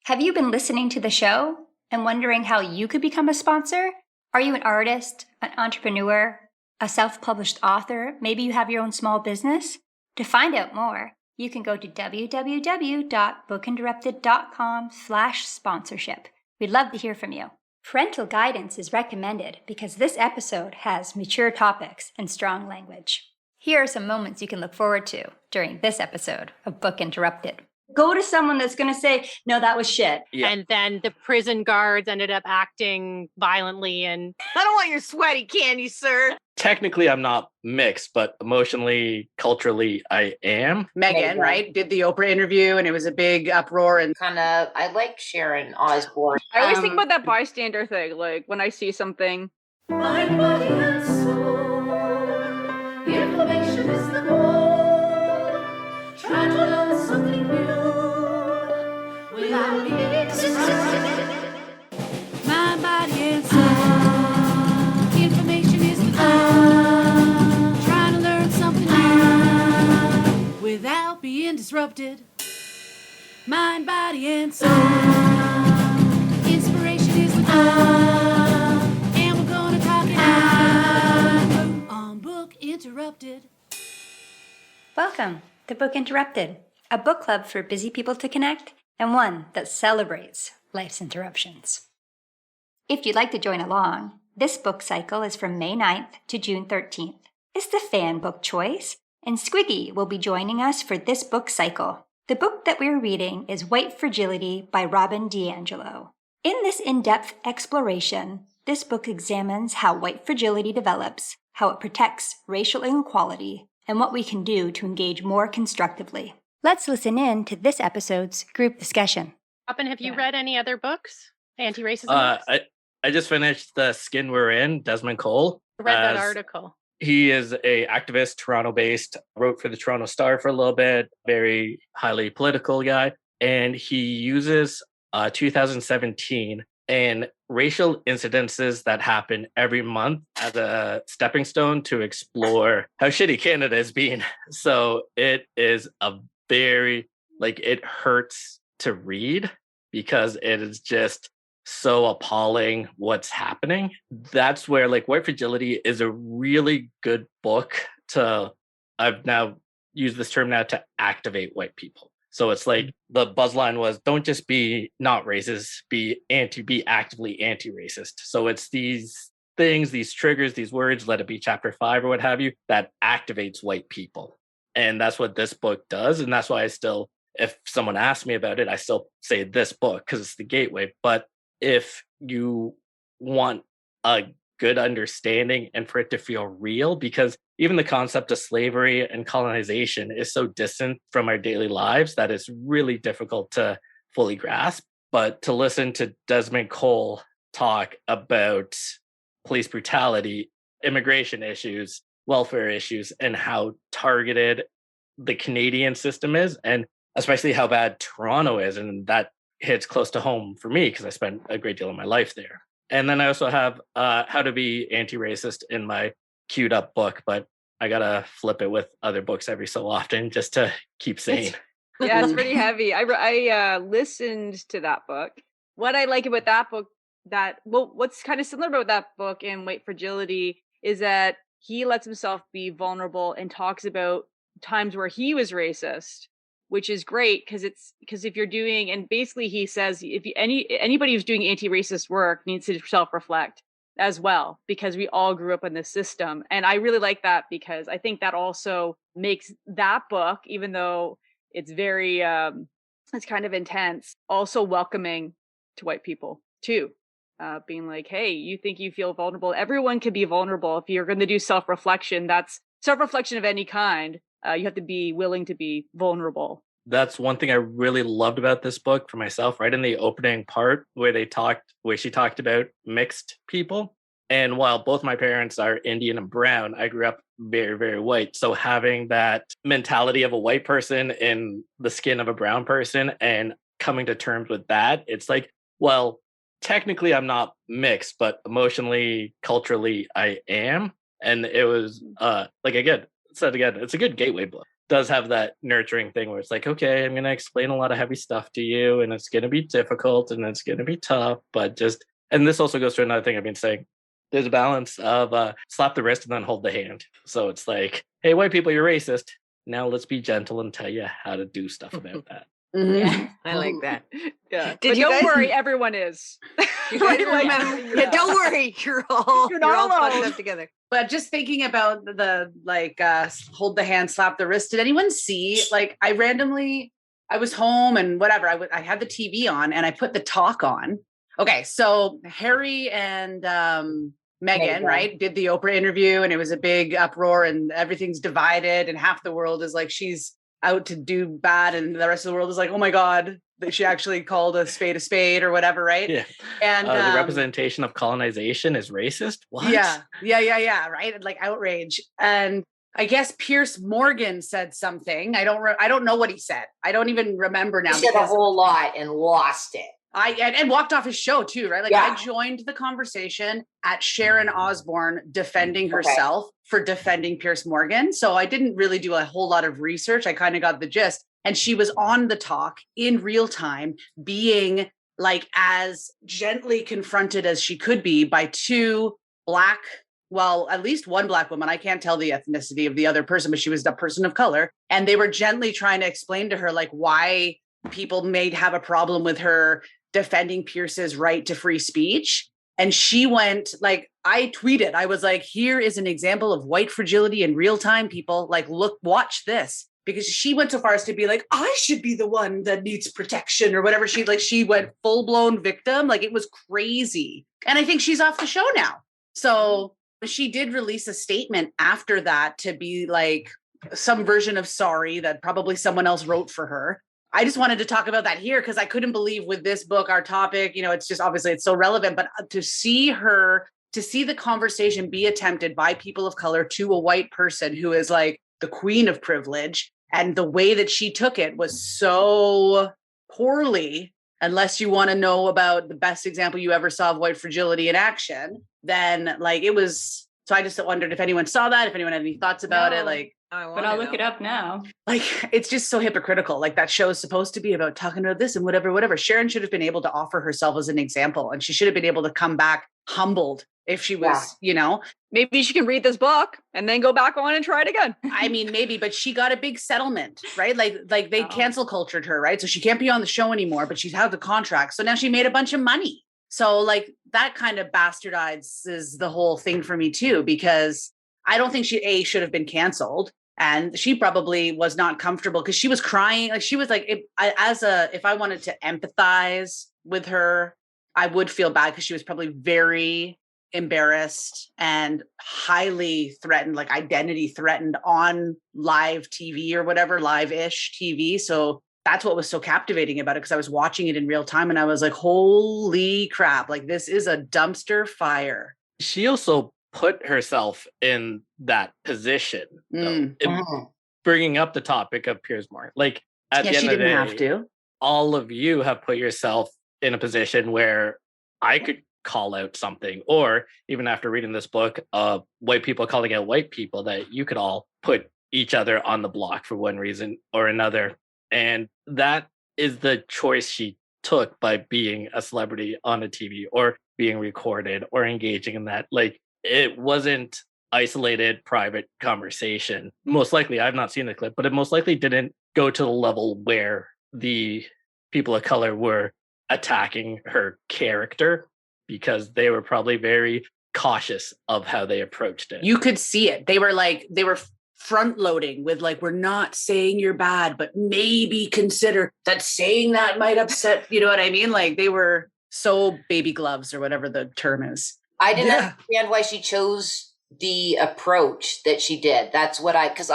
Have you been listening to the show and wondering how you could become a sponsor? Are you an artist, an entrepreneur, a self-published author? Maybe you have your own small business? To find out more, you can go to www.bookinterrupted.com/sponsorship. We'd love to hear from you. Parental guidance is recommended because this episode has mature topics and strong language. Here are some moments you can look forward to during this episode of Book Interrupted. Go to someone that's going to say, no, that was shit. Yeah. And then the prison guards ended up acting violently and... I don't want your sweaty candy, sir. Technically, I'm not mixed, but emotionally, culturally, I am. Megan, right? Did the Oprah interview and it was a big uproar and I like Sharon Osbourne. I always think about that bystander thing, like when I see something. Mind, body, and soul. Information is the goal. Try to learn something new without being distracted. Mind, body, and soul. Information is the goal. Trying to learn something new without being disrupted. Mind, body, and soul. Inspiration is the goal. And we're gonna talk it out on Book Interrupted. Welcome to Book Interrupted, a book club for busy people to connect and one that celebrates life's interruptions. If you'd like to join along, this book cycle is from May 9th to June 13th. It's the fan book choice, and Squiggy will be joining us for this book cycle. The book that we're reading is White Fragility by Robin DiAngelo. In this in-depth exploration, this book examines how white fragility develops, how it protects racial inequality, and what we can do to engage more constructively. Let's listen in to this episode's group discussion. Robin, have you read any other books? Anti-racism books? I just finished The Skin We're In, Desmond Cole. I read that article. He is a activist, Toronto-based, wrote for the Toronto Star for a little bit, very highly political guy. And he uses 2017 and racial incidences that happen every month as a stepping stone to explore how shitty Canada is being. So it is a very, it hurts to read because it is just so appalling what's happening. That's where White Fragility is a really good book to, I've now used this term now, to activate white people. So it's the buzzline was, don't just be not racist, be actively anti-racist. So it's these things, these triggers, these words, let it be chapter 5 or what have you, that activates white people. And that's what this book does. And that's why I still, if someone asks me about it, I still say this book because it's the gateway. But if you want a good understanding and for it to feel real, because even the concept of slavery and colonization is so distant from our daily lives that it's really difficult to fully grasp. But to listen to Desmond Cole talk about police brutality, immigration issues, welfare issues, and how targeted the Canadian system is, and especially how bad Toronto is, and that hits close to home for me because I spent a great deal of my life there. And then I also have How to Be Anti-Racist in my queued up book, but I gotta flip it with other books every so often just to keep sane. Yeah, it's pretty heavy. I listened to that book. What I like about that book, what's kind of similar about that book and White Fragility is that he lets himself be vulnerable and talks about times where he was racist, which is great because if you're doing, and basically he says anybody who's doing anti-racist work needs to self-reflect as well, because we all grew up in this system. And I really like that because I think that also makes that book, even though it's very it's kind of intense, also welcoming to white people too, being like, hey, you think you feel vulnerable, everyone can be vulnerable. If you're going to do self-reflection, that's self-reflection of any kind, you have to be willing to be vulnerable. That's one thing I really loved about this book for myself, right in the opening part where she talked about mixed people. And while both my parents are Indian and brown, I grew up very, very white. So having that mentality of a white person in the skin of a brown person and coming to terms with that, it's well, technically I'm not mixed, but emotionally, culturally, I am. And it was, again, it's a good gateway book. does have that nurturing thing where it's like, okay, I'm going to explain a lot of heavy stuff to you, and it's going to be difficult and it's going to be tough, but just, and this also goes to another thing I've been saying. There's a balance of slap the wrist and then hold the hand. So it's like, hey, white people, you're racist. Now let's be gentle and tell you how to do stuff about that. Mhm. I like that. Yeah. Did But you don't guys- worry, everyone is. You guys Right, like, remember? Yeah, don't worry, you're all You're not fucked alone. up together. But just thinking about the like hold the hand, slap the wrist. Did anyone see, like, I was home and whatever. I had the TV on and I put the talk on. Okay, so Harry and Meghan, right, did the Oprah interview, and it was a big uproar and everything's divided and half the world is like she's out to do bad and the rest of the world is like, oh my God, that she actually called a spade or whatever, right? Yeah. And The representation of colonization is racist? What? Yeah, right? And like outrage. And I guess Pierce Morgan said something. I don't know what he said. I don't even remember now. He said a because whole lot and lost it. and walked off his show too, right? Like Yeah. I joined the conversation at Sharon Osbourne defending herself for defending Pierce Morgan. So I didn't really do a whole lot of research. I kind of got the gist. And she was on the talk in real time, being like as gently confronted as she could be by two Black, well, at least one Black woman. I can't tell the ethnicity of the other person, but she was a person of color. And they were gently trying to explain to her like why people may have a problem with her defending Pierce's right to free speech. And she went like, I tweeted, I was like, here is an example of white fragility in real time, people. Like, look, watch this. Because she went so far as to be like, I should be the one that needs protection or whatever. She went full blown victim. Like, it was crazy. And I think she's off the show now. So she did release a statement after that to be like some version of sorry that probably someone else wrote for her. I just wanted to talk about that here because I couldn't believe with this book, our topic, it's just obviously it's so relevant, but to see the conversation be attempted by people of color to a white person who is like the queen of privilege, and the way that she took it was so poorly, unless you want to know about the best example you ever saw of white fragility in action, then like it was. So I just wondered if anyone saw that, if anyone had any thoughts about it, like. But I'll look it up now. Like, it's just so hypocritical. Like, that show is supposed to be about talking about this and whatever. Sharon should have been able to offer herself as an example, and she should have been able to come back humbled if she was, Maybe she can read this book and then go back on and try it again. I mean, maybe, but she got a big settlement, right? Like they cancel cultured her, right? So she can't be on the show anymore, but she's had the contract. So now she made a bunch of money. So like that kind of bastardizes the whole thing for me too, because I don't think she should have been canceled. And she probably was not comfortable because she was crying. Like she was like, if I wanted to empathize with her, I would feel bad because she was probably very embarrassed and highly threatened, like identity threatened on live TV or whatever, live-ish TV. So that's what was so captivating about it, because I was watching it in real time and I was like, holy crap, like this is a dumpster fire. She also put herself in that position, bringing up the topic of Piers Morgan. Like at the end she of the didn't day, have to. all of you have put yourself in a position where I could call out something, or even after reading this book, white people calling out white people, that you could all put each other on the block for one reason or another. And that is the choice she took by being a celebrity on a TV or being recorded or engaging in that. Like, it wasn't isolated private conversation. Most likely, I've not seen the clip, but it most likely didn't go to the level where the people of color were attacking her character, because they were probably very cautious of how they approached it. You could see it. They were front loading with like, we're not saying you're bad, but maybe consider that saying that might upset, you know what I mean? Like they were so baby gloves or whatever the term is. I didn't understand why she chose the approach that she did. That's what because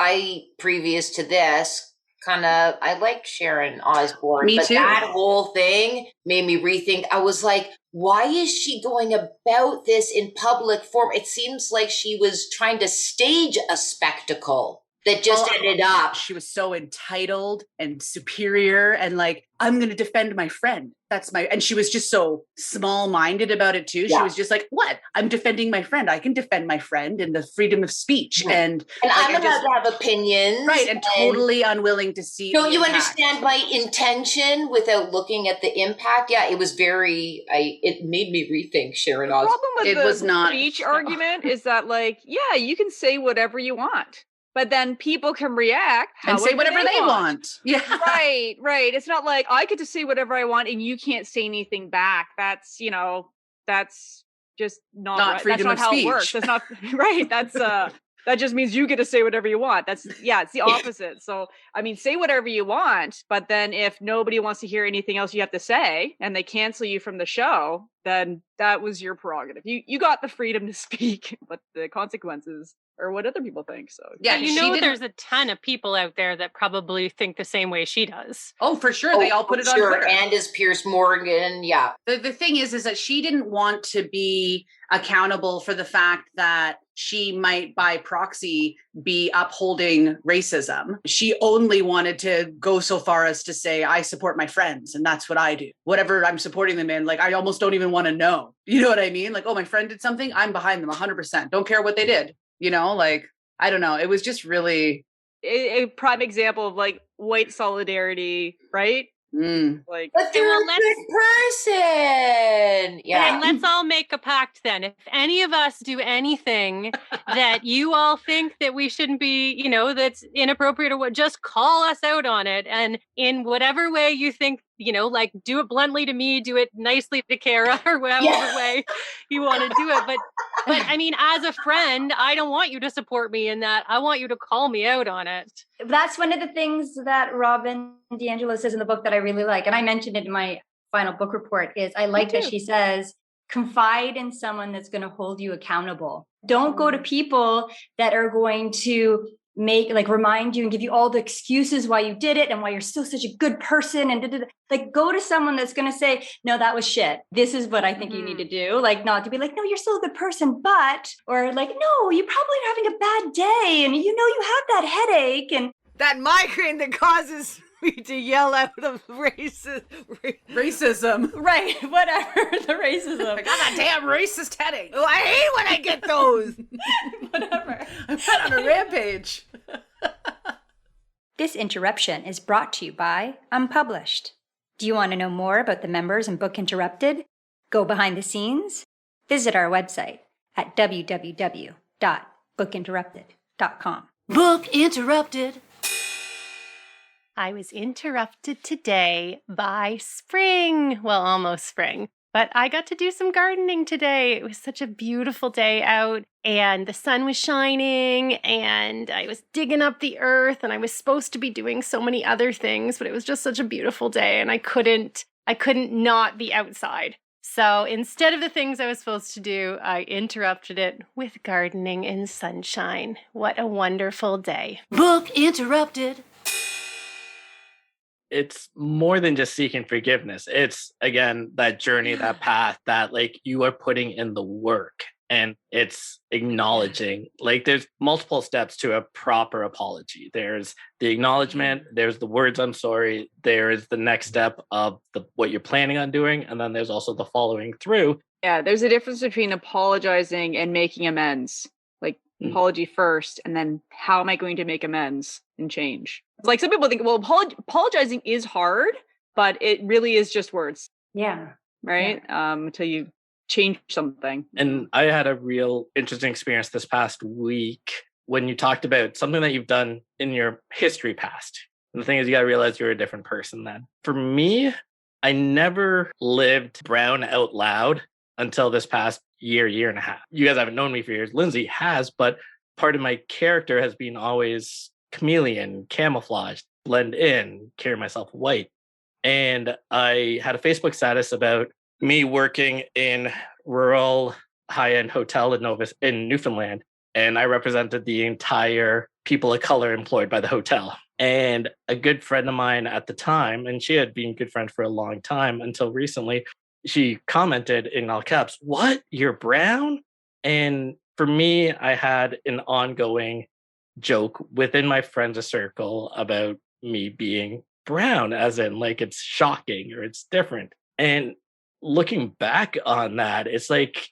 previous to this, I like Sharon Osbourne. Me but too. That whole thing made me rethink. I was like, why is she going about this in public form? It seems like she was trying to stage a spectacle that just ended up. She was so entitled and superior and like, I'm going to defend my friend. And she was just so small-minded about it too. Yeah. She was just like, what? I'm defending my friend. I can defend my friend and the freedom of speech. Yeah. And like, I'm allowed to have opinions. Right. And totally unwilling to see. Don't you understand my intention without looking at the impact? Yeah, it was it made me rethink Sharon Osbourne. The problem with the speech argument is that, like, yeah, you can say whatever you want, but then people can react and say whatever they want. Yeah. Right. It's not like I get to say whatever I want and you can't say anything back. That's just not right. Freedom That's not of how speech. it works. That's not right. That's that just means you get to say whatever you want. It's the opposite. So, I mean, say whatever you want, but then if nobody wants to hear anything else you have to say and they cancel you from the show, then that was your prerogative. You got the freedom to speak, but the consequences are what other people think. So, yeah, there's a ton of people out there that probably think the same way she does. Oh, for sure. They all put it on Twitter. And as Piers Morgan, yeah. The thing is that she didn't want to be accountable for the fact that she might by proxy be upholding racism. She only wanted to go so far as to say, I support my friends and that's what I do. Whatever I'm supporting them in, like, I almost don't even want to know. You know what I mean? Like, oh, my friend did something. I'm behind them 100%. Don't care what they did. You know, like, I don't know. It was just really a prime example of like white solidarity, right? Like, but they're a good person. Yeah. And let's all make a pact then. If any of us do anything that you all think that we shouldn't be, that's inappropriate or what, just call us out on it. And in whatever way you think, like do it bluntly to me, do it nicely to Kara or whatever way you want to do it. But I mean, as a friend, I don't want you to support me in that. I want you to call me out on it. That's one of the things that Robin DiAngelo says in the book that I really like. And I mentioned it in my final book report is I like that she says, confide in someone that's going to hold you accountable. Don't go to people that are going to remind you and give you all the excuses why you did it and why you're still such a good person. And like, go to someone that's going to say, no, that was shit. This is what I think you need to do. Like, not to be like, no, you're still a good person, or like, no, you probably are having a bad day. And you have that headache and that migraine that causes me to yell out of racism. Right. Whatever. The racism. I got that damn racist headache. Oh, I hate when I get those. Whatever. I went on a rampage. This interruption is brought to you by Unpublished. Do you want to know more about the members in Book Interrupted? Go behind the scenes? Visit our website at www.bookinterrupted.com. Book Interrupted. I was interrupted today by spring. Well, almost spring. But I got to do some gardening today. It was such a beautiful day out and the sun was shining and I was digging up the earth and I was supposed to be doing so many other things, but it was just such a beautiful day and I couldn't not be outside. So instead of the things I was supposed to do, I interrupted it with gardening and sunshine. What a wonderful day. Book Interrupted. It's more than just seeking forgiveness. It's, again, that journey, that path that like you are putting in the work and it's acknowledging, like there's multiple steps to a proper apology. There's the acknowledgement, there's the words, I'm sorry, there is the next step of what you're planning on doing. And then there's also the following through. Yeah, there's a difference between apologizing and making amends. Like apology first, and then how am I going to make amends and change? Like some people think, well, apologizing is hard, but it really is just words. Yeah. Right? Yeah. Until you change something. And I had a real interesting experience this past week when you talked about something that you've done in your history past. And the thing is, you got to realize you're a different person then. For me, I never lived brown out loud until this past year and a half. You guys haven't known me for years. Lindsay has, but part of my character has been always chameleon, camouflage, blend in, carry myself white. And I had a Facebook status about me working in rural high-end hotel in Newfoundland. And I represented the entire people of color employed by the hotel. And a good friend of mine at the time, and she had been a good friend for a long time until recently, she commented in all caps, "What? You're brown?" And for me, I had an ongoing joke within my friends circle about me being brown, as in like it's shocking or it's different. And looking back on that, it's like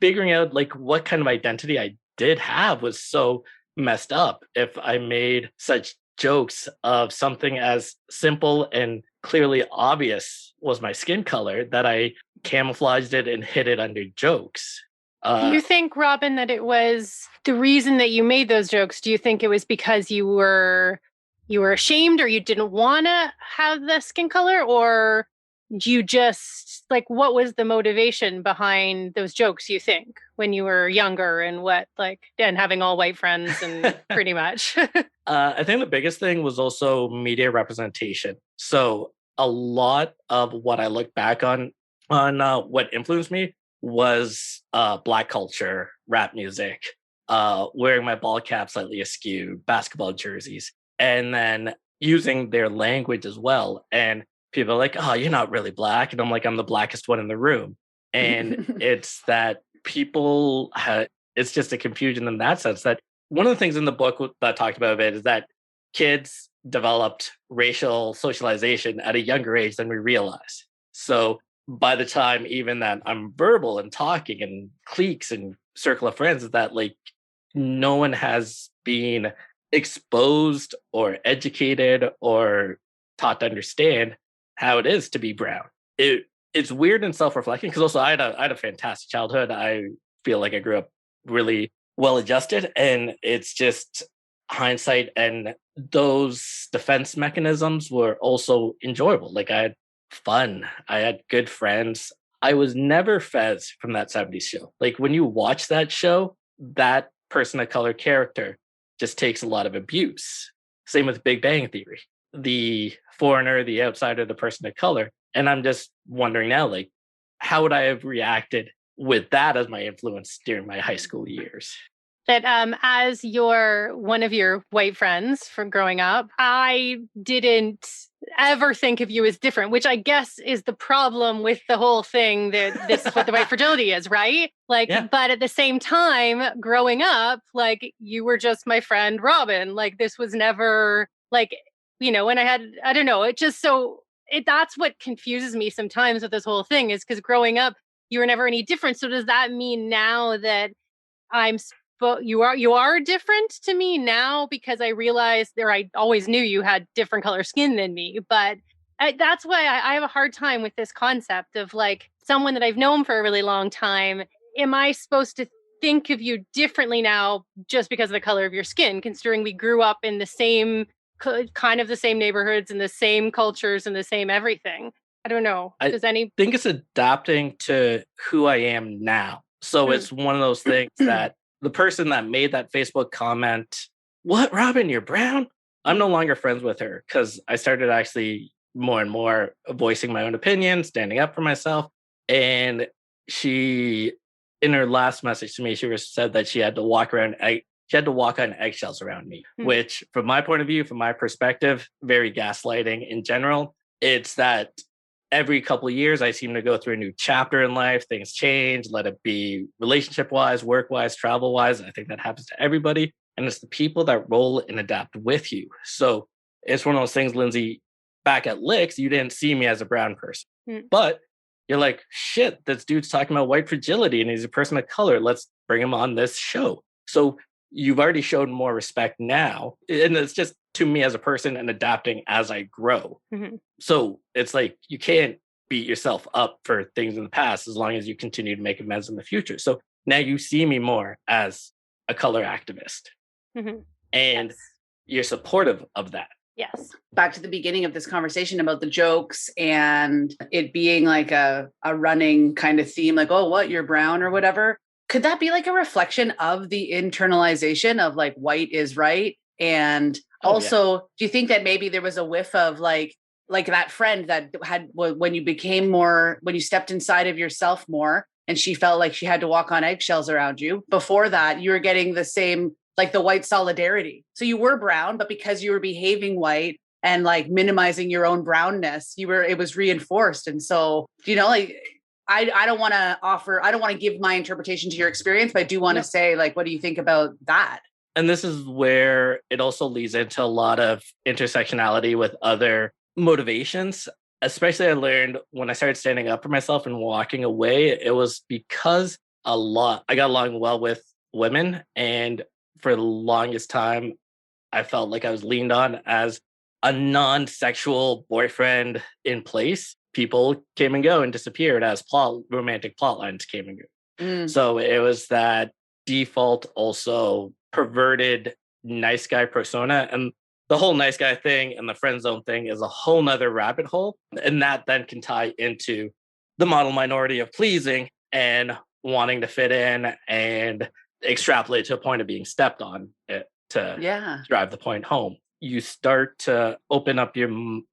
figuring out like what kind of identity I did have was so messed up if I made such jokes of something as simple and clearly obvious was my skin color that I camouflaged it and hid it under jokes. Do you think, Robin, that it was the reason that you made those jokes? Do you think it was because you were ashamed or you didn't want to have the skin color, or you just like, what was the motivation behind those jokes, you think, when you were younger and having all white friends and pretty much? I think the biggest thing was also media representation. So a lot of what I look back on what influenced me was Black culture, rap music, wearing my ball cap slightly askew, basketball jerseys, and then using their language as well. And people are like, oh, you're not really Black. And I'm like, I'm the blackest one in the room. And it's that it's just a confusion in that sense. That one of the things in the book that I talked about it is that kids developed racial socialization at a younger age than we realize. So by the time even that I'm verbal and talking and cliques and circle of friends, is that like no one has been exposed or educated or taught to understand how it is to be brown. It's weird and self-reflecting because also I had a fantastic childhood. I feel like I grew up really well adjusted, and it's just hindsight, and those defense mechanisms were also enjoyable. Like I had fun. I had good friends. I was never Fez from that 70s show. Like when you watch that show, that person of color character just takes a lot of abuse. Same with Big Bang Theory. The foreigner, the outsider, the person of color. And I'm just wondering now, like, how would I have reacted with that as my influence during my high school years? That as one of your white friends from growing up, I didn't ever think of you as different, which I guess is the problem with the whole thing, that this is what the white fragility is, right? Like, yeah. But at the same time, growing up, like you were just my friend Robin. Like this was never like, and I don't know, that's what confuses me sometimes with this whole thing, is because growing up, you were never any different. So does that mean now that you are different to me now, because I realized I always knew you had different color skin than me, but that's why I have a hard time with this concept of like someone that I've known for a really long time. Am I supposed to think of you differently now just because of the color of your skin, considering we grew up in the same kind of the same neighborhoods and the same cultures and the same everything? I don't know. I think it's adapting to who I am now. So it's one of those things that the person that made that Facebook comment, "What, Robin, you're brown?" I'm no longer friends with her because I started actually more and more voicing my own opinion, standing up for myself. And she, in her last message to me, she said that she had to walk on eggshells around me, which from my point of view, from my perspective, very gaslighting in general. It's that every couple of years, I seem to go through a new chapter in life. Things change, let it be relationship-wise, work-wise, travel-wise. I think that happens to everybody. And it's the people that roll and adapt with you. So it's one of those things, Lindsay, back at Licks, you didn't see me as a brown person. But you're like, shit, this dude's talking about white fragility and he's a person of color. Let's bring him on this show. So you've already shown more respect now. And it's just to me as a person and adapting as I grow. So it's like, you can't beat yourself up for things in the past as long as you continue to make amends in the future. So now you see me more as a color activist. And you're supportive of that. Yes. Back to the beginning of this conversation about the jokes and it being like a running kind of theme, like, oh, what, you're brown or whatever. Could that be like a reflection of the internalization of like white is right? And also, do you think that maybe there was a whiff of like that friend that had, when you stepped inside of yourself more and she felt like she had to walk on eggshells around you, before that, you were getting the same, like the white solidarity. So you were brown, but because you were behaving white and like minimizing your own brownness, it was reinforced. And so, like, I don't want to give my interpretation to your experience, but I do want to say, like, what do you think about that? And this is where it also leads into a lot of intersectionality with other motivations. Especially, I learned when I started standing up for myself and walking away, it was because I got along well with women. And for the longest time, I felt like I was leaned on as a non-sexual boyfriend in place. People came and go and disappeared as romantic plot lines came and go. So it was that default, also perverted nice guy persona. And the whole nice guy thing and the friend zone thing is a whole nother rabbit hole. And that then can tie into the model minority of pleasing and wanting to fit in and extrapolate to a point of being stepped on to drive the point home. You start to open up your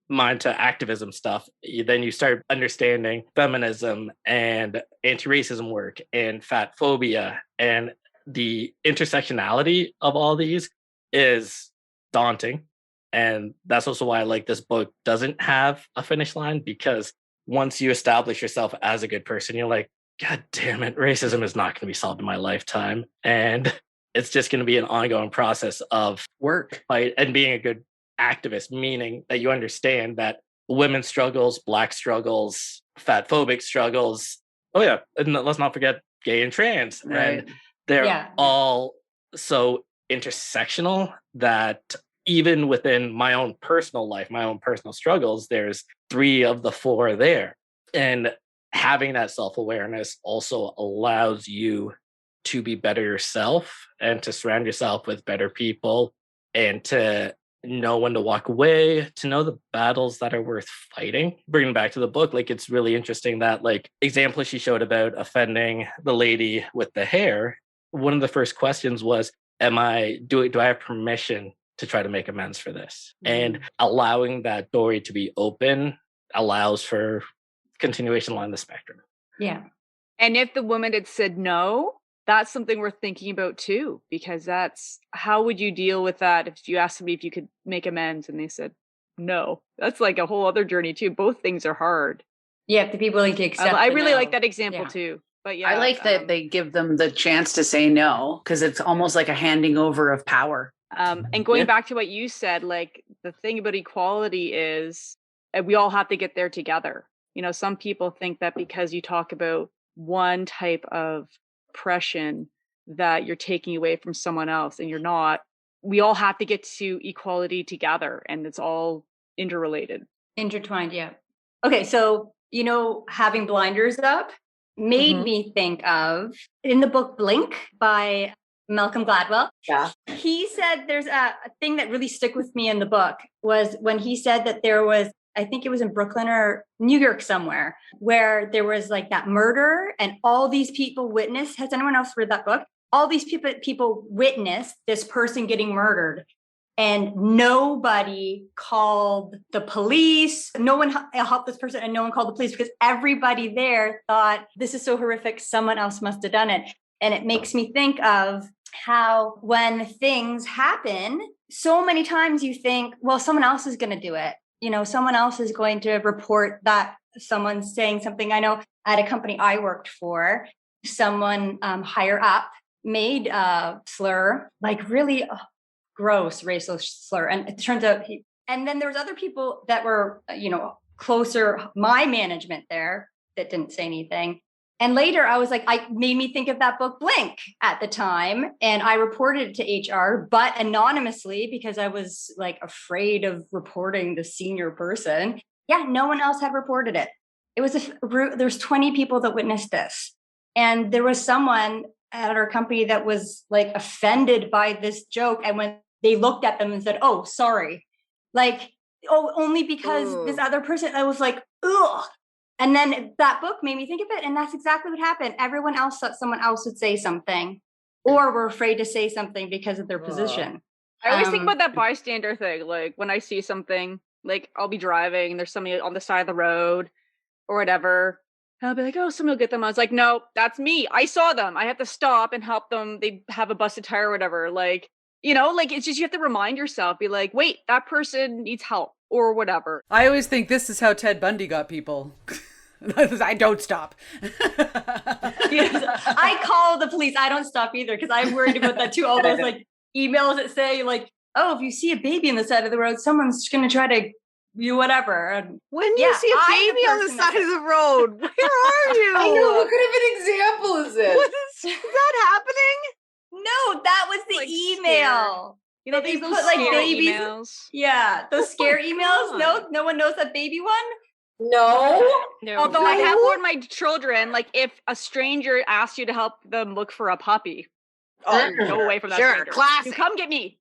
mind to activism stuff. Then you start understanding feminism and anti-racism work and fat phobia, and the intersectionality of all these is daunting. And that's also why I like this book doesn't have a finish line, because once you establish yourself as a good person, you're like, God damn it, racism is not going to be solved in my lifetime. And it's just going to be an ongoing process of work, fight, and being a good activist, meaning that you understand that women's struggles, Black struggles, fat phobic struggles. Oh yeah, and let's not forget gay and trans. Right. And they're all so intersectional that even within my own personal life, my own personal struggles, there's 3 of the 4 there. And having that self-awareness also allows you to be better yourself and to surround yourself with better people and to know when to walk away, to know the battles that are worth fighting. Bringing back to the book, like, it's really interesting that, like, example she showed about offending the lady with the hair, one of the first questions was, do I have permission to try to make amends for this? And allowing that door to be open allows for continuation along the spectrum. Yeah. And if the woman had said no, that's something worth thinking about too, because that's, how would you deal with that if you asked somebody if you could make amends and they said no? That's like a whole other journey too. Both things are hard. You have to be willing to accept. I really like that example too. But yeah, I like that they give them the chance to say no, because it's almost like a handing over of power. And going back to what you said, like, the thing about equality is we all have to get there together. You know, some people think that because you talk about one type of oppression that you're taking away from someone else, and you're not. We all have to get to equality together, and it's all interrelated. Intertwined, yeah. Okay, so, having blinders up made me think of, in the book Blink by Malcolm Gladwell. Yeah. He said there's a thing that really stuck with me in the book was when he said that there was, I think it was in Brooklyn or New York somewhere, where there was like that murder and all these people witnessed. Has anyone else read that book? All these people witnessed this person getting murdered, and nobody called the police. No one helped this person, and no one called the police because everybody there thought, this is so horrific, someone else must have done it. And it makes me think of how when things happen, so many times you think, well, someone else is going to do it. Someone else is going to report that someone's saying something. I know at a company I worked for, someone higher up made a slur, like really gross racial slur. And it turns out and then there was other people that were, closer, my management there, that didn't say anything. And later I was like, made me think of that book Blink at the time. And I reported it to HR, but anonymously, because I was like afraid of reporting the senior person. Yeah, no one else had reported it. It was, there's 20 people that witnessed this. And there was someone at our company that was like offended by this joke. And when they looked at them and said, oh, sorry, like, oh, only because this other person, I was like, ugh. And then that book made me think of it. And that's exactly what happened. Everyone else thought someone else would say something, or were afraid to say something because of their position. I always think about that bystander thing. Like, when I see something, like, I'll be driving and there's somebody on the side of the road or whatever. And I'll be like, oh, somebody will get them. I was like, no, that's me. I saw them. I have to stop and help them. They have a busted tire or whatever. Like, like, it's just, you have to remind yourself, be like, wait, that person needs help or whatever. I always think this is how Ted Bundy got people. I don't stop. Yes, I call the police. I don't stop either because I'm worried about that too. All those like emails that say like, oh, if you see a baby on the side of the road, someone's going to try to you whatever. And When you yeah, see a I'm the baby on the person that side of the road, where are you? I know. What kind of an example is this? What is that happening? No, that was the Like email. You know, That they these put, like, scare babies- emails. Yeah, those scare Oh, emails. God. No one knows that baby one. No. No. Although I have warned my children, like if a stranger asks you to help them look for a puppy, go away from that Sure, stranger. classic. You come get me.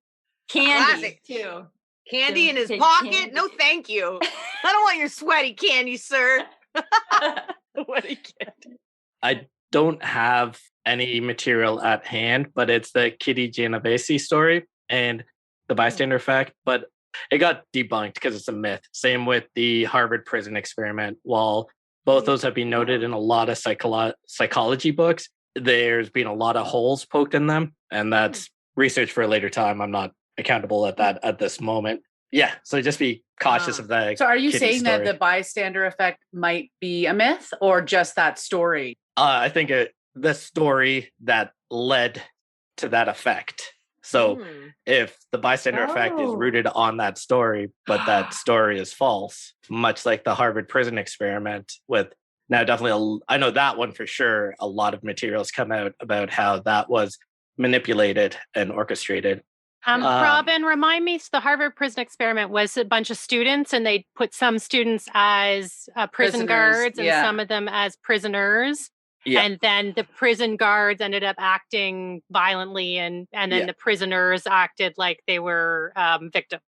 Candy Classic. too. Candy in his Take pocket? candy. No, thank you. I don't want your sweaty candy, sir. What a kid. I don't have any material at hand, but it's the Kitty Genovese story and the bystander effect, but it got debunked because it's a myth. Same with the Harvard prison experiment. While both those have been noted in a lot of psychology books, there's been a lot of holes poked in them, and that's research for a later time. I'm not accountable at that at this moment. Yeah, so just be cautious of that. So are you Kitty saying that story. the bystander effect might be a myth or just that story? I think the story that led to that effect. So if the bystander effect is Oh. rooted on that story, but that story is false, much like the Harvard prison experiment with now definitely, I know that one for sure, a lot of materials come out about how that was manipulated and orchestrated. Robin, remind me, so the Harvard prison experiment was a bunch of students and they put some students as prison Prisoners, guards and yeah. some of them as prisoners. Yeah. And then the prison guards ended up acting violently and then Yeah. the prisoners acted like they were victims.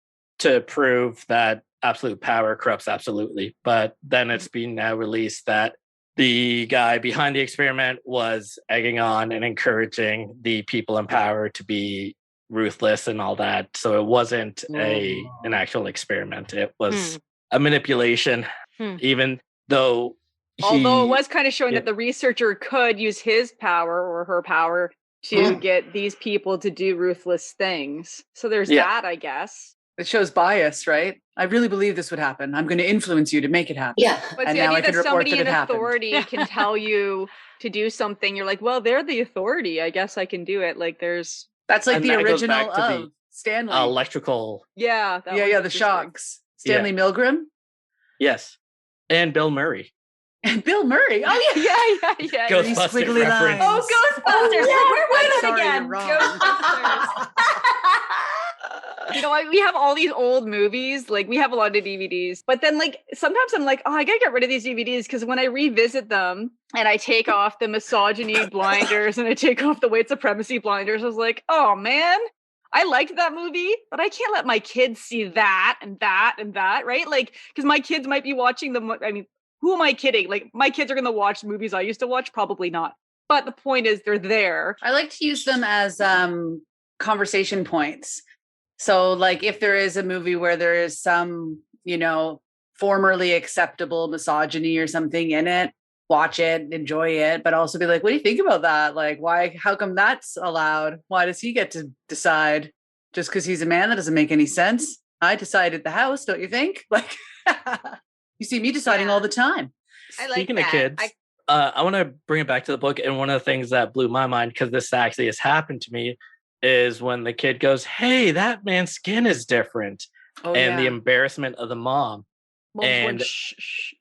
To prove that absolute power corrupts absolutely. But then it's been now released that the guy behind the experiment was egging on and encouraging the people in power to be ruthless and all that. So it wasn't an actual experiment. It was a manipulation, even though Although it was kind of showing yeah. that the researcher could use his power or her power to get these people to do ruthless things. So there's that, I guess. It shows bias, right? I really believe this would happen. I'm going to influence you to make it happen. Yeah. But And the now I idea can that report somebody that in it happened. authority can tell you to do something, you're like, well, they're the authority. I guess I can do it. Like there's That's like And the that goes original back to the of Stanley. electrical. yeah, that yeah, one's the interesting. shocks. Stanley Milgram Yes. And Bill Murray. and Bill Murray. Oh yeah. yeah. Ghostbusters squiggly reference. lines. Ghostbusters. Where I'm was it sorry, again? you're wrong. Ghostbusters. You know, we have all these old movies, like we have a lot of DVDs, but then like sometimes I'm like, oh, I gotta get rid of these DVDs because when I revisit them and I take off the misogyny blinders and I take off the white supremacy blinders, I was like, oh man, I liked that movie, but I can't let my kids see that and that and that, right? Like, because my kids might be watching them. I mean, who am I kidding? Like, my kids are gonna watch movies I used to watch, probably not. But the point is, they're there. I like to use them as conversation points. So like if there is a movie where there is some, formerly acceptable misogyny or something in it, watch it, enjoy it, but also be like, what do you think about that? Like, how come that's allowed? Why does he get to decide? Just because he's a man? That doesn't make any sense. I decide at the house, don't you think? Like, you see me deciding all the time. Speaking of kids, I want to bring it back to the book. And one of the things that blew my mind, because this actually has happened to me, is when the kid goes, hey, that man's skin is different. And the embarrassment of the mom. And shh.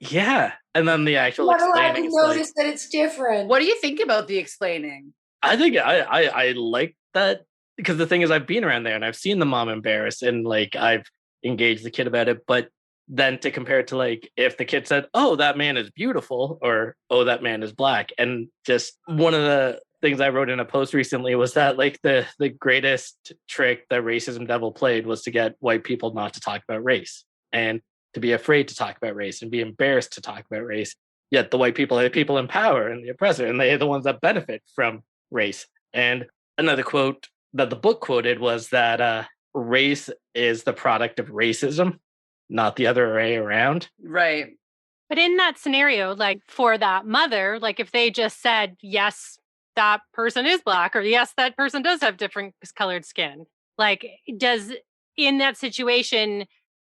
yeah. And then the actual Not allowed explaining. to It's like, notice that it's different. What do you think about the explaining? I think I like that, because the thing is, I've been around there and I've seen the mom embarrassed and like I've engaged the kid about it. But then to compare it to like if the kid said, oh, that man is beautiful, or oh, that man is black. And just one of the things I wrote in a post recently was that like the greatest trick that racism devil played was to get white people not to talk about race and to be afraid to talk about race and be embarrassed to talk about race. Yet the white people are the people in power and the oppressor, and they're the ones that benefit from race. And another quote that the book quoted was that race is the product of racism, not the other way around. Right. But in that scenario, like for that mother, like if they just said, yes, that person is black, or yes, that person does have different colored skin, like in that situation,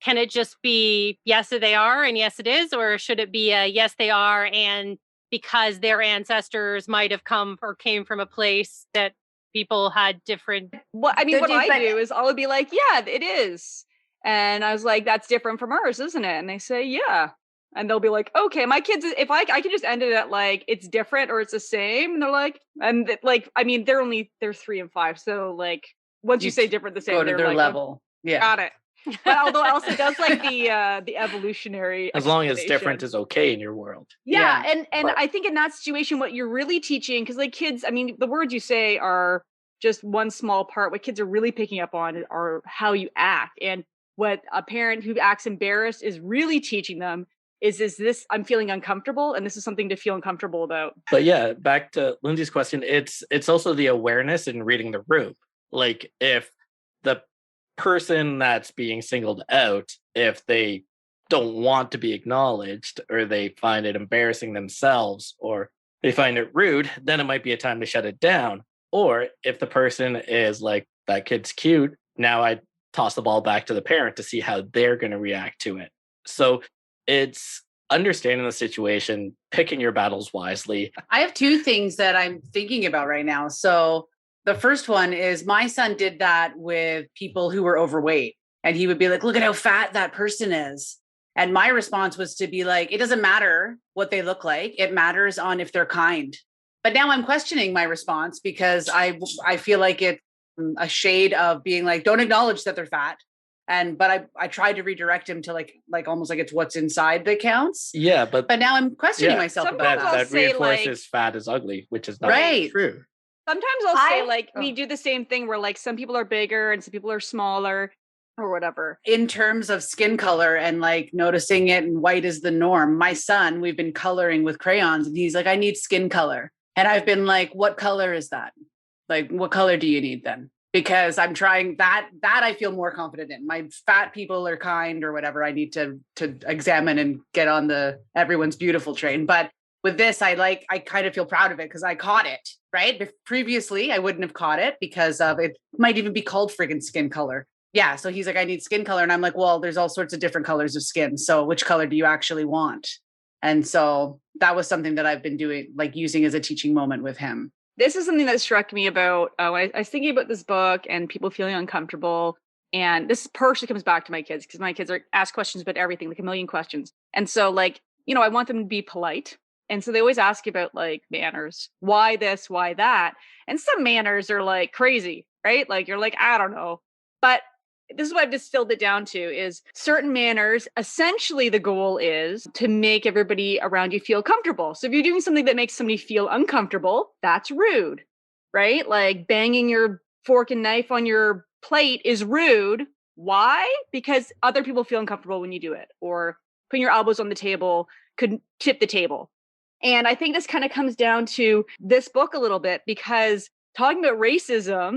can it just be, yes, they are, and yes, it is, or should it be a yes, they are, and because their ancestors might have come or came from a place that people had different. What I mean, So what do- I but- do is I'll be like, yeah, it is. And I was like, that's different from ours, isn't it? And they say, yeah. And they'll be like, okay, my kids, if I can just end it at like, it's different or it's the same. And they're like, I mean, they're 3 and 5. So like, once you say different, the same, Go to they're their like, level. Yeah. got it. But although Elsa does like the evolutionary, As long as explanation. different is okay in your world. Yeah, Yeah. and I think in that situation, what you're really teaching, because like kids, I mean, the words you say are just one small part. What kids are really picking up on are how you act, and what a parent who acts embarrassed is really teaching them is this I'm feeling uncomfortable, and this is something to feel uncomfortable about. But yeah, back to Lindsay's question, it's also the awareness in reading the room. Like if the person that's being singled out, if they don't want to be acknowledged or they find it embarrassing themselves or they find it rude, then it might be a time to shut it down. Or if the person is like, that kid's cute, now I toss the ball back to the parent to see how they're going to react to it. So it's understanding the situation, picking your battles wisely. I have 2 things that I'm thinking about right now. So the first one is my son did that with people who were overweight. And he would be like, look at how fat that person is. And my response was to be like, it doesn't matter what they look like. It matters on if they're kind. But now I'm questioning my response because I feel like it's a shade of being like, don't acknowledge that they're fat. But I tried to redirect him to like almost like it's what's inside that counts. Yeah, but now I'm questioning myself about Sometimes that. I'll that say, reinforces like- fat is ugly, which is not Right. true. Sometimes I'll say like we do the same thing where like some people are bigger and some people are smaller or whatever. In terms of skin color and like noticing it and white is the norm, my son, we've been coloring with crayons and he's like, I need skin color. And I've been like, what color is that? Like, what color do you need then? Because I'm trying that I feel more confident in. My fat people are kind or whatever. I need to examine and get on the everyone's beautiful train. But with this, I kind of feel proud of it because I caught it, right? If previously, I wouldn't have caught it because of it might even be called friggin' skin color. Yeah. So he's like, I need skin color. And I'm like, well, there's all sorts of different colors of skin. So which color do you actually want? And so that was something that I've been doing, like using as a teaching moment with him. This is something that struck me about when I was thinking about this book and people feeling uncomfortable. And this partially comes back to my kids because my kids are asked questions about everything, like a million questions. And so like, I want them to be polite. And so they always ask about like manners, why this, why that. And some manners are like crazy, right? Like you're like, I don't know. But this is what I've distilled it down to is certain manners. Essentially, the goal is to make everybody around you feel comfortable. So if you're doing something that makes somebody feel uncomfortable, that's rude, right? Like banging your fork and knife on your plate is rude. Why? Because other people feel uncomfortable when you do it, or putting your elbows on the table could tip the table. And I think this kind of comes down to this book a little bit because talking about racism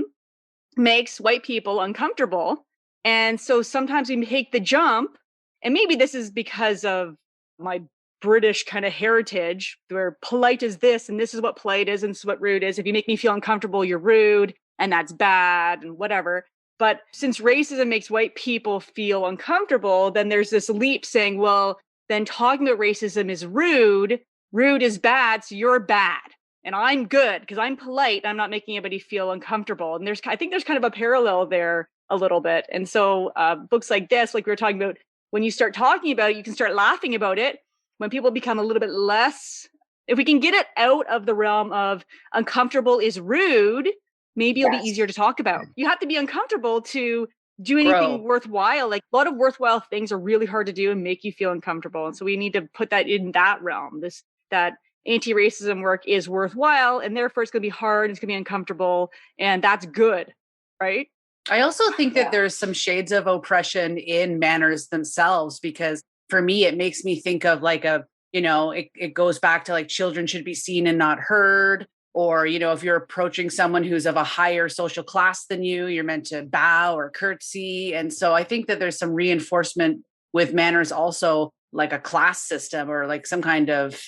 makes white people uncomfortable. And so sometimes we take the jump, and maybe this is because of my British kind of heritage, where polite is this, and this is what polite is, and this is what rude is. If you make me feel uncomfortable, you're rude, and that's bad, and whatever. But since racism makes white people feel uncomfortable, then there's this leap saying, well, then talking about racism is rude. Rude is bad, so you're bad. And I'm good because I'm polite. I'm not making anybody feel uncomfortable. And I think there's kind of a parallel there a little bit. And so books like this, like we were talking about, when you start talking about it, you can start laughing about it. When people become a little bit less, if we can get it out of the realm of uncomfortable is rude, maybe it'll be easier to talk about. You have to be uncomfortable to do anything worthwhile. Like a lot of worthwhile things are really hard to do and make you feel uncomfortable. And so we need to put that in that realm, that anti-racism work is worthwhile, and therefore it's going to be hard, it's going to be uncomfortable, and that's good, right? I also think that there's some shades of oppression in manners themselves, because for me, it makes me think of like it goes back to like children should be seen and not heard. Or, if you're approaching someone who's of a higher social class than you, you're meant to bow or curtsy. And so I think that there's some reinforcement with manners also, like a class system or like some kind of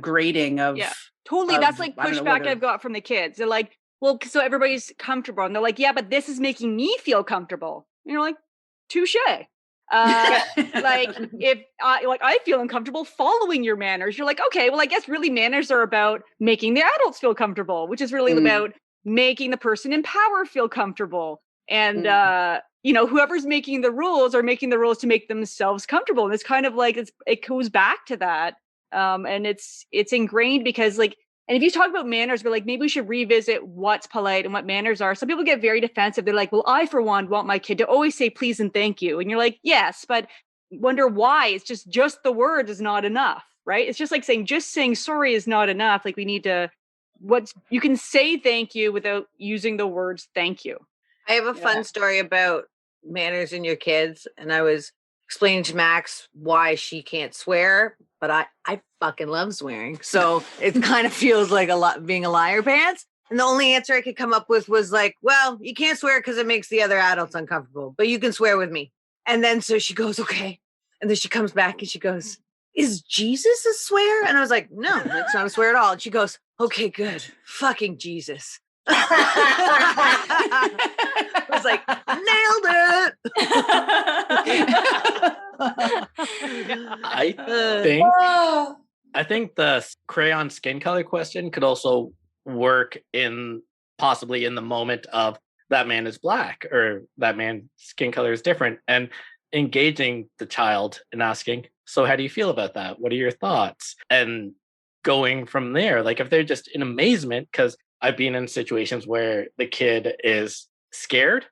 grading of. Yeah, totally. That's like pushback I've got from the kids. They're like, well, so everybody's comfortable. And they're like, yeah, but this is making me feel comfortable. And you're like, touche. Like if I feel uncomfortable following your manners, you're like, okay, well, I guess really manners are about making the adults feel comfortable, which is really about making the person in power feel comfortable. And, you know, whoever's making the rules are making the rules to make themselves comfortable. And it's kind of like, it goes back to that. And it's ingrained because like, and if you talk about manners, we're like, maybe we should revisit what's polite and what manners are. Some people get very defensive. They're like, well, I, for one, want my kid to always say please and thank you. And you're like, yes, but wonder why. It's just the words is not enough, right? It's just like saying sorry is not enough. Like we need to, you can say thank you without using the words thank you. I have a fun story about manners in your kids. And I was explaining to Max why she can't swear, but I fucking love swearing. So it kind of feels like a lot being a liar pants. And the only answer I could come up with was like, well, you can't swear because it makes the other adults uncomfortable, but you can swear with me. And then so she goes, okay. And then she comes back and she goes, is Jesus a swear? And I was like, no, it's not a swear at all. And she goes, okay, good. Fucking Jesus. I was like, nailed it. I think the crayon skin color question could also work possibly in the moment of that man is black or that man's skin color is different, and engaging the child and asking, so how do you feel about that? What are your thoughts? And going from there, like if they're just in amazement, because I've been in situations where the kid is scared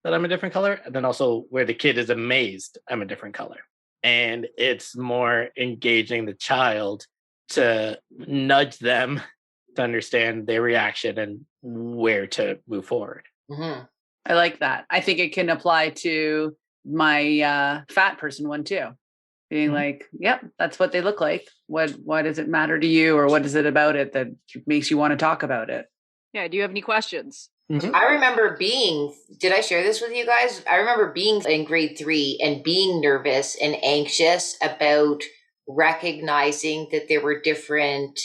that I'm a different color, and then also where the kid is amazed I'm a different color. And it's more engaging the child to nudge them to understand their reaction and where to move forward. Mm-hmm. I like that. I think it can apply to my fat person one too. Being like, yep, that's what they look like. Why does it matter to you, or what is it about it that makes you want to talk about it? Yeah. Do you have any questions? Mm-hmm. I remember did I share this with you guys? I remember being in grade 3 and being nervous and anxious about recognizing that there were different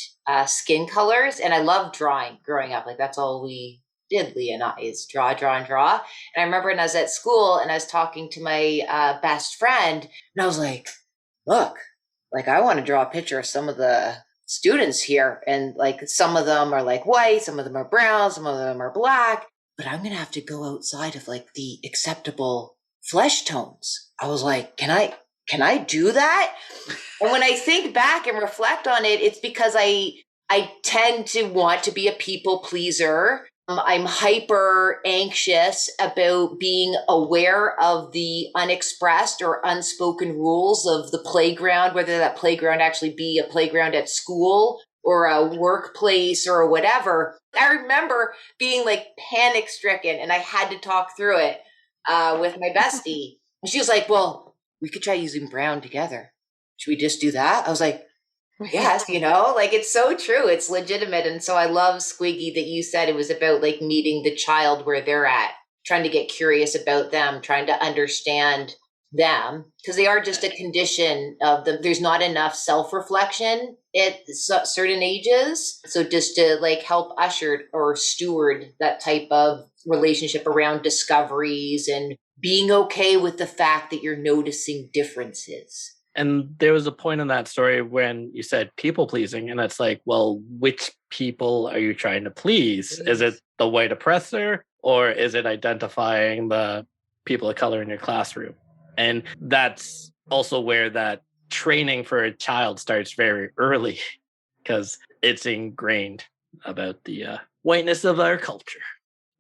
skin colors. And I loved drawing growing up. Like that's all we did, Leah and I, is draw. And I remember when I was at school and I was talking to my best friend and I was like, look, like I want to draw a picture of some of the students here. And like some of them are like white, some of them are brown, some of them are black, but I'm going to have to go outside of like the acceptable flesh tones. I was like, can I do that? And when I think back and reflect on it, it's because I tend to want to be a people pleaser. I'm hyper anxious about being aware of the unexpressed or unspoken rules of the playground, whether that playground actually be a playground at school or a workplace or whatever. I remember being like panic stricken and I had to talk through it with my bestie. And she was like, well, we could try using brown together. Should we just do that? I was like, yes, like it's so true. It's legitimate. And so I love, Squiggy, that you said it was about like meeting the child where they're at, trying to get curious about them, trying to understand them, because they are just a condition of them. There's not enough self-reflection at certain ages. So just to like help usher or steward that type of relationship around discoveries and being okay with the fact that you're noticing differences. And there was a point in that story when you said people pleasing, and it's like, well, which people are you trying to please? Is it the white oppressor, or is it identifying the people of color in your classroom? And that's also where that training for a child starts very early, because it's ingrained about the whiteness of our culture.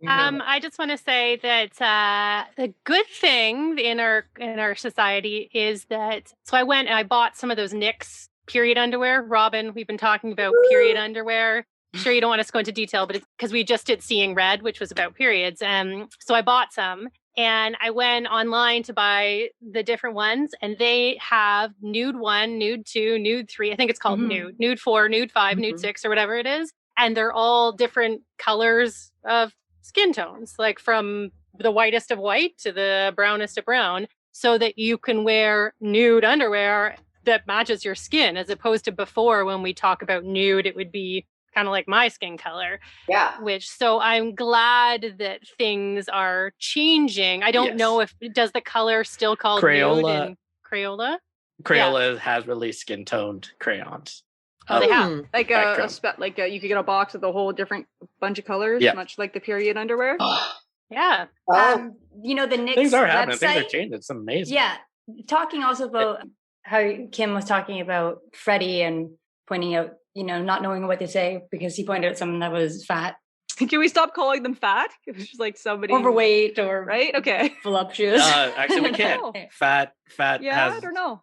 I just want to say that the good thing in our society is that. So I went and I bought some of those NYX period underwear. Robin, we've been talking about period underwear. I'm sure you don't want us to go into detail, but it's because we just did Seeing Red, which was about periods. So I bought some and I went online to buy the different ones, and they have nude 1, nude 2, nude 3. I think it's called nude 4, nude 5, nude 6, or whatever it is. And they're all different colors of skin tones, like from the whitest of white to the brownest of brown, so that you can wear nude underwear that matches your skin, as opposed to before when we talk about nude, it would be kind of like my skin color. Yeah. So I'm glad that things are changing. I don't know if does the color still called nude in Crayola? Crayola has released skin toned crayons. Oh, they have. Hmm. Like Spectrum. you could get a box with a whole different bunch of colors, Yeah. much like the period underwear. Yeah. Oh, You know, the Knicks Things are happening. Things are website. changing. It's amazing. Yeah, talking also about how Kim was talking about Freddie and pointing out, you know, not knowing what to say because he pointed out someone that was fat, Can we stop calling them fat? It was just like somebody overweight, or right? Okay. voluptuous. Actually, we can't. Oh. Fat Yeah, has. I don't know.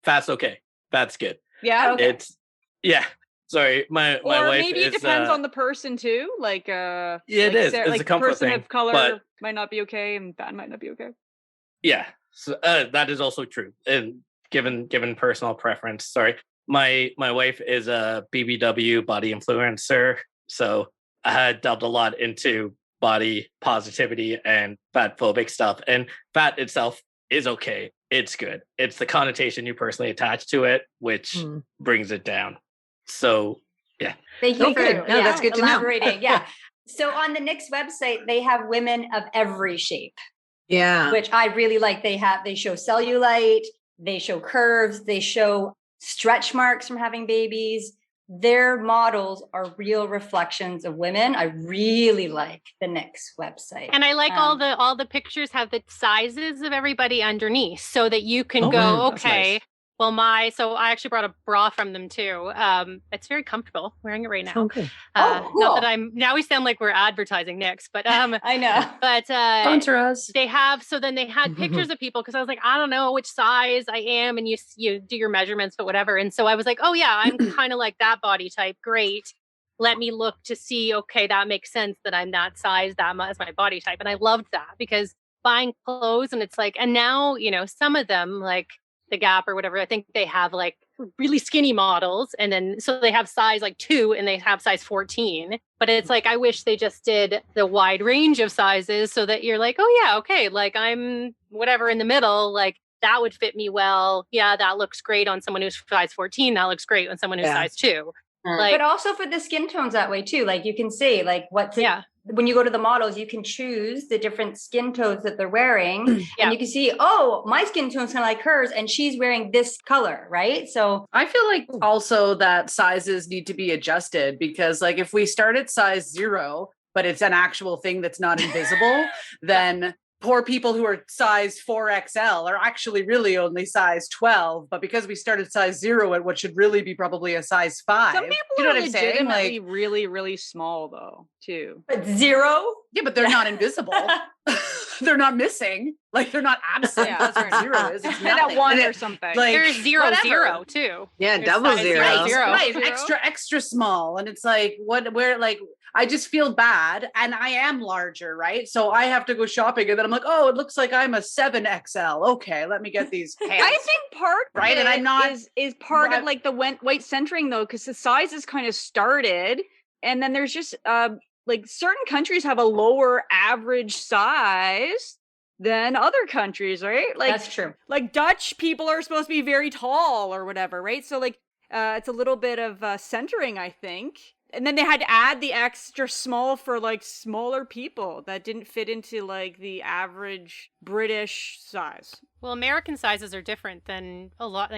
Fat's okay. Fat's good. Yeah. Okay. It's yeah. Sorry, my Or wife maybe is. it depends on the person too. Like Yeah, it is. It's like a comfort person thing, of color but- might not be okay, and fat might not be okay. Yeah, so, that is also true. And given personal preference, sorry, my wife is a BBW body influencer, so I had delved a lot into body positivity and fat phobic stuff. And fat itself is okay. It's good. It's the connotation you personally attach to it, which brings it down. So yeah. Thank you Okay. for No, that's good to know. elaborating. Yeah. So on the Knicks website, they have women of every shape, Yeah. which I really like. They show cellulite, they show curves, they show stretch marks from having babies. Their models are real reflections of women. I really like the Knicks website. And I like all the pictures have the sizes of everybody underneath so that you can Oh, go, that's okay, nice. well, so I actually brought a bra from them too. It's very comfortable wearing it right now. Okay. Not that now we sound like we're advertising Knicks, but I know. but Sponsor us. they have, so then they had pictures of people because I was like, I don't know which size I am, and you do your measurements, but whatever. And so I was like, oh yeah, I'm kind of like that body type. Great. Let me look to see, okay, that makes sense that I'm that size, that is my body type. And I loved that because buying clothes and it's like, and now, you know, some of them like the Gap or whatever, I think they have like really skinny models. And then, so they have size like 2 and they have size 14, but it's like, I wish they just did the wide range of sizes so that you're like, oh yeah, okay, like I'm whatever in the middle, like that would fit me well. Yeah, that looks great on someone who's size 14. That looks great on someone who's size 2. Like, but also for the skin tones that way too. Like you can see like when you go to the models, you can choose the different skin tones that they're wearing. And you can see, oh, my skin tone's kind of like hers and she's wearing this color, right? So I feel like also that sizes need to be adjusted because like if we start at size 0, but it's an actual thing that's not invisible, then poor people who are size 4XL are actually really only size 12. But because we started size 0 at what should really be probably a size 5. Some people you know are what I'm saying? legitimately Like, really, really small though, too. but 0? yeah, but they're not invisible. They're not missing. Like they're not absent. Yeah, That's what 0 is. It's That nothing. 1 And or it- something. like, there's 0, whatever. 0 too. Yeah, There's double size zero. Right, Right, Zero. extra small. And it's like, where, like, I just feel bad and I am larger, right? So I have to go shopping and then I'm like, oh, it looks like I'm a 7XL. Okay, let me get these pants. I think part of Right, and it I'm not- is part but- of like the weight centering though, because the sizes kind of started, and then there's just like certain countries have a lower average size than other countries, right? Like That's true. like Dutch people are supposed to be very tall or whatever, right? So like it's a little bit of centering, I think. And then they had to add the extra small for like smaller people that didn't fit into like the average British size. Well, American sizes are different than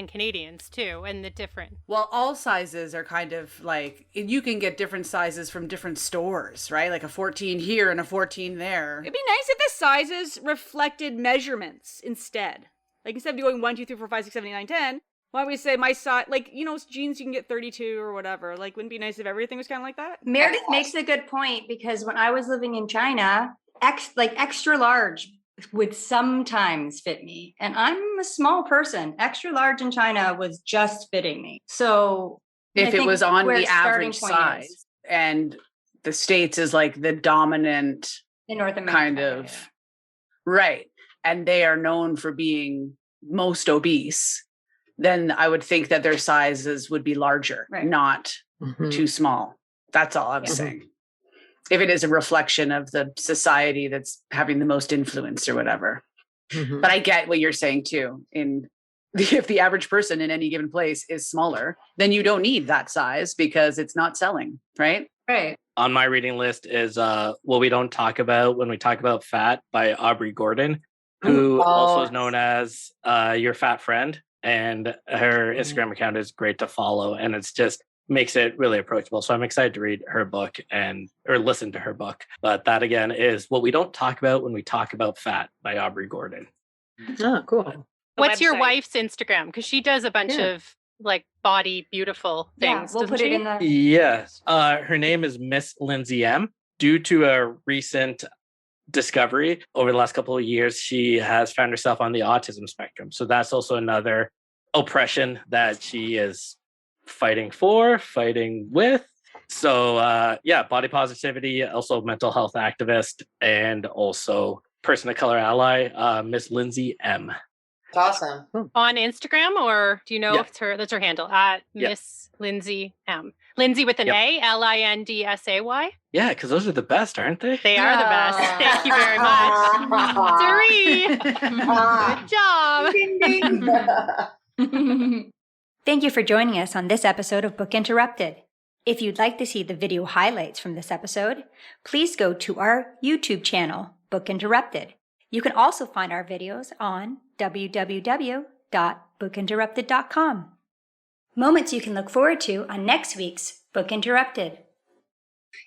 Canadians too, and the different. Well, all sizes are kind of like, you can get different sizes from different stores, right? Like a 14 here and a 14 there. It'd be nice if the sizes reflected measurements instead. Like instead of going 1, 2, 3, 4, 5, 6, 7, 8, 9, 10, why don't we say my size, like, you know, jeans you can get 32 or whatever. Like, wouldn't it be nice if everything was kind of like that? Meredith makes a good point because when I was living in China, extra large would sometimes fit me. And I'm a small person. Extra large in China was just fitting me. So I If it think was on where the its starting average point size is and the States is like the dominant in North America. kind of, right. And they are known for being most obese, then I would think that their sizes would be larger, Right. not Mhm. too small. That's all I'm Yeah. saying. If it is a reflection of the society that's having the most influence or whatever. Mhm. But I get what you're saying too. If the average person in any given place is smaller, then you don't need that size because it's not selling, right? Right. On my reading list is What We Don't Talk About When We Talk About Fat by Aubrey Gordon, who also is known as Your Fat Friend. And her Instagram account is great to follow. And it's just makes it really approachable. So I'm excited to read her book or listen to her book. But that again is what we don't talk about when we talk about fat by Aubrey Gordon. Oh, cool. What's your website. wife's Instagram? Because she does a bunch of like body beautiful things. We'll doesn't put it she? in the. Yes. Her name is Miss Lindsay M. Due to a recent discovery over the last couple of years, she has found herself on the autism spectrum. So that's also another oppression that she is fighting with. So body positivity, also mental health activist, and also person of color ally, Miss Lindsay M. It's awesome. On Instagram, or do you know Yeah. if that's her handle at Yeah. Miss Lindsay M? Lindsay with an A, Lindsay. Yeah, because those are the best, aren't they? They are the best. Thank you very much. Three. Good job. Ding, ding. Thank you for joining us on this episode of Book Interrupted. If you'd like to see the video highlights from this episode, please go to our YouTube channel, Book Interrupted. You can also find our videos on www.bookinterrupted.com. Moments you can look forward to on next week's Book Interrupted.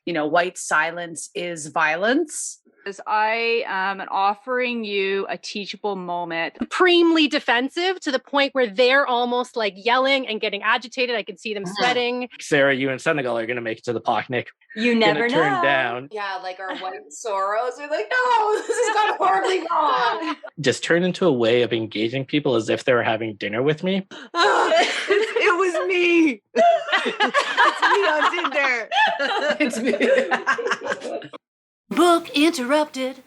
White silence is violence. As I am offering you a teachable moment. Supremely defensive to the point where they're almost like yelling and getting agitated. I can see them sweating. Sarah, you and Senegal are going to make it to the picnic. You never Gonna turn down. Yeah, like our white sorrows. We're like, no, this has gone horribly wrong. Just turn into a way of engaging people as if they were having dinner with me. It was me. It's me on Tinder. It's me. Book Interrupted.